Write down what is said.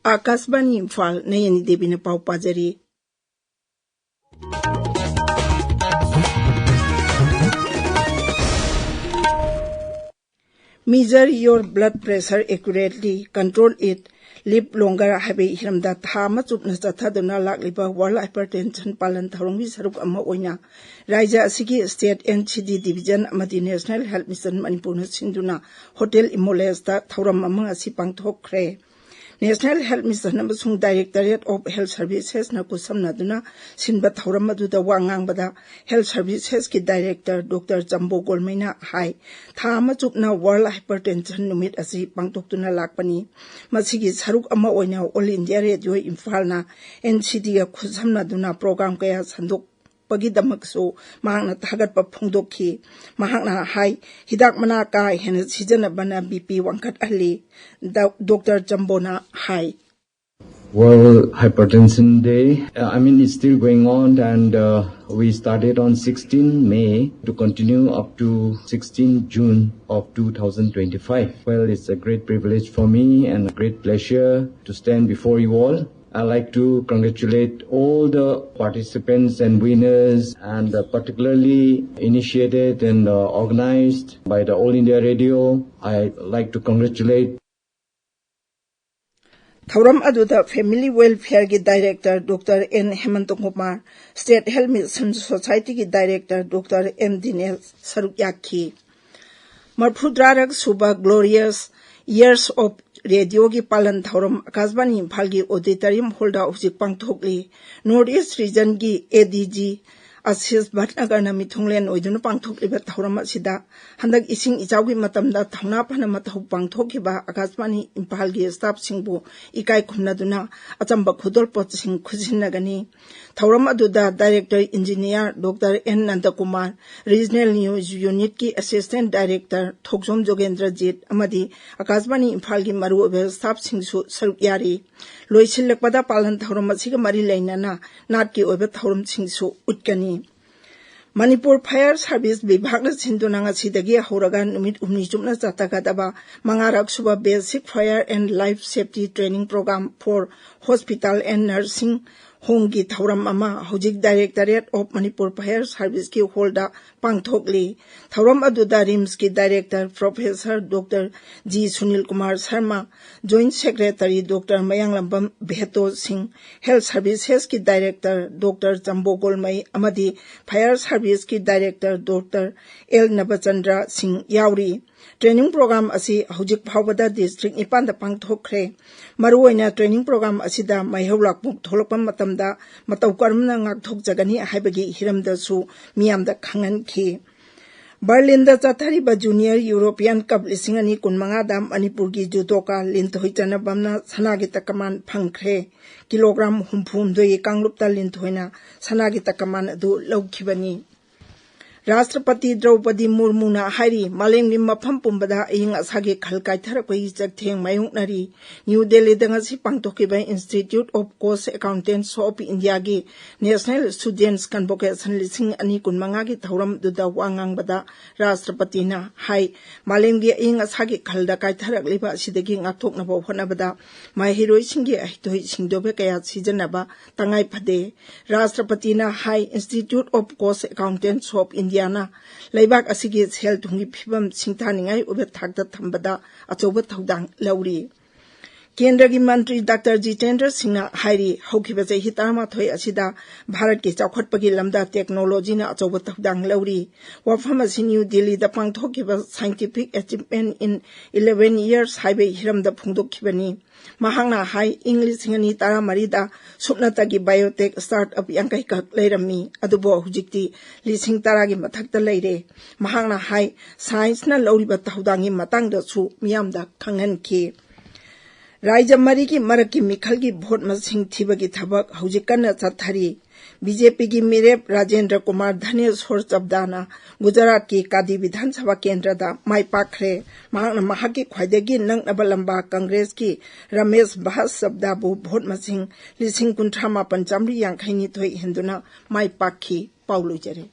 आकाशवाणी इम्फाल नयनी देवी ने पाव पाजरी। Measure your blood pressure accurately, control it, live longer habi hiramda thama chupna chathaduna lakliba world hypertension palan tharongbi saruk amma oina raija asigi state NCD division amadi national health mission manipur na sinduna hotel Imphal ta thoram amang asi pangthokre National Health Mission Namasung Directorate of Health Services na kusamna duna sinba thoram aduda wangang bada Health Services ki Director Dr. Jambo Golmaina hai thama chupna World Hypertension numit asi pangtoktuna lakpani masigi saruk ama oina All India Radio Imphal na NCD ga kusamna duna program kaya sandok pagi damakso mahang na tagat pa phungdokhi mahang na hai hidak mana ka hen season bana BP wangkat ali Dr. Jambona hai World Hypertension Day. It's still going on, and we started on 16 May to continue up to 16 June of 2025. Well, it's a great privilege for me and a great pleasure to stand before you all. I'd like to congratulate all the participants and winners, and particularly initiated and organized by the All India Radio. I'd like to congratulate Thoram aduda Family Welfare ki Director Dr. N. Hemantokumar, State Health Mission Society ki Director Dr. M. Dinesh Sarukyaki. Marphudrarak Suba Glorious Years of Radio ki palan thoram Akashvani Imphal ki auditorium holda hujik pangthokli North East Region ki ADG Assis Bhatnagar na mithunglen oiduna pangthokliba thoram asida handak ising ichawgi matamda thauna phana mathau pangthokhiba Akashvani Imphal ki staff singbu ikai khumnaduna achamba khudol pot sing khujinnagani thoram aduda Director Engineer Dr. N. Nandakumar, Regional News Unit ki Assistant Director Thoksom Jogendra Jit amadi Akashvani Imphal ki maru obe staff singsu saruk yari loisilakpada palan thoram asiga mari lainana nat ki obe thoram singsu utkani Manipur Fire Service Vibhag na sinduna nga sidagi hauraga numit umni chupna chatagadaba mangarak suba Basic Fire and Life Safety Training Program for Hospital and Nursing Home ki thoram ama hujik Directorate of Manipur Fire Service ki holda pangthokli thoram aduda RIMS ki Director Professor Dr. G. Sunil Kumar Sharma, Joint Secretary Dr. Mayanglambam Beheto Singh, Health Services ki Director Dr. Jambo Golmai amadi Fire Service ki Director Dr. L. Nabachandra Singh yauri Training program asi hujik phawada district ipan da pangthokre maruoina training program asida maihawlak muk tholokpam matamda matau karmna ngakthok jagani haibagi hiramda su miyamda khangan ki Berlin da chathariba Junior European Cup 2025 da Manipur ki judoka linthoichana bamna sanagi takaman phangkhre kilogram humphum doi kanglupta linthoina sanagi takaman adu laukhibani Rashtrapati Draupadi Murmu na hari malengli mafam pumbada aying asagi khalkai tharakpai jaktheng mayungnari New Delhi danga si pangtokiba Institute of Cost Accountants of India gi National Students Convocation lising ani kunmanga gi thoram duda wangang bada Rashtrapati na hai malengli aying asagi khalda kai tharakliba sidagi ngakthokna bo honabada mai heroi singi ahitoi singdobe kaya sijanaba tangai phade Rashtrapati na hai Institute of Cost Accountants of India na laibak asigi sel thungi phibam singthaningai ube thakda thambada achoba thodang lauri Kendra ki Mantri Dr. Jitendra Singh na hairi haukiba jai hitama thoi asida Bharat ki chawkhatpagi lamda technology na achoba thodang lauri wafam asi New Delhi da pangthokiba scientific achievement in 11 years haibe hiram da phungdokhibani mahangna hai English ngani tara marida supnata gi biotech startup yankai kak leirami adubo hujikti lising tara gi mathakta leire mahangna hai science na lauriba taudangi matangda su miyamda khanghan ki Raija mari ki maraki mikhal ki vote masing thibagi thabak hujikana chathari BJP ki Mirep Rajendra Kumar Dhaneshwar Chabdana Gujarat ki Kadi Vidhan Sabha Kendra da mai pakre mahakna mahaki khwaidagi nangnaba lamba Congress ki Ramesh Bahas Sabdabu vote masing lising kunthama panchamri yangkhaini thoi hinduna mai pakhi paulu jare